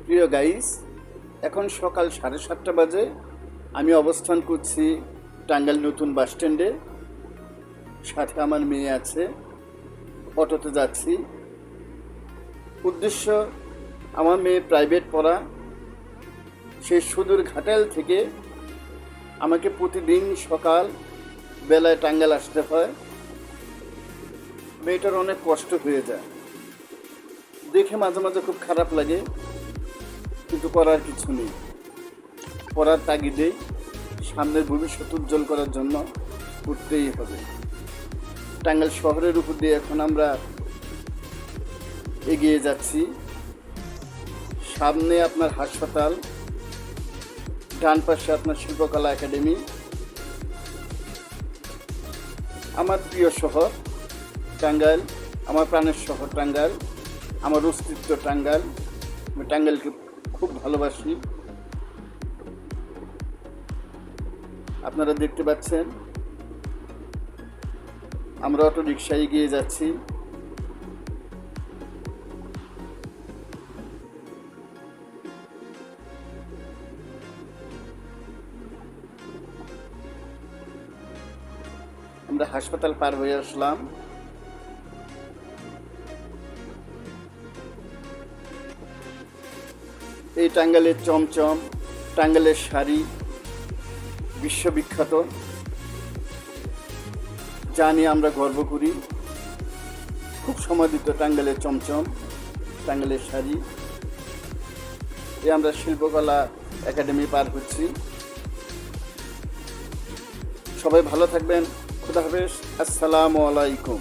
প্রিয় গাইস, এখন সকাল 7:30 বাজে। আমি অবস্থান করছি টাঙ্গাইল নতুন বাস স্ট্যান্ডে। সাথে আমার মেয়ে আছে, অটোতে যাচ্ছি। উদ্দেশ্য, আমার মেয়ে প্রাইভেট পড়া, সেই সুদূর ঘাটাল থেকে আমাকে প্রতিদিন সকাল বেলায় টাঙ্গাইল আসতে হয়। মেয়েটার অনেক কষ্ট হয়ে যায়, দেখে মাঝে মাঝে খুব খারাপ লাগে, কিন্তু করার কিছু নেই। পড়ার তাগিদে সামনের ভবিষ্যৎ উজ্জ্বল করার জন্য উঠতেই হবে। টাঙ্গাইল শহরের উপর দিয়ে এখন আমরা এগিয়ে যাচ্ছি। সামনে আপনার হাসপাতাল, ডান পাশে আপনার শিল্পকলা একাডেমি। আমার প্রিয় শহর টাঙ্গাইল, আমার প্রাণের শহর টাঙ্গাইল, আমার অস্তিত্ব টাঙ্গাইল। আমি টাঙ্গাইলকে খুব ভালোবাসি। আপনারা দেখতে পাচ্ছেন আমরা অটো রিক্সায় এগিয়ে যাচ্ছি। আমরা হাসপাতাল পার হয়ে আসলাম। এই টাঙ্গাইলের চমচম, টাঙ্গাইলের শাড়ি বিশ্ববিখ্যাত, যা নিয়ে আমরা গর্ব করি। খুব সমাদৃত টাঙ্গাইলের চমচম, টাঙ্গাইলের শাড়ি। আমরা শিল্পকলা একাডেমি পার হচ্ছি। সবাই ভালো থাকবেন। খুদা হাফেজ। আসসালামু আলাইকুম।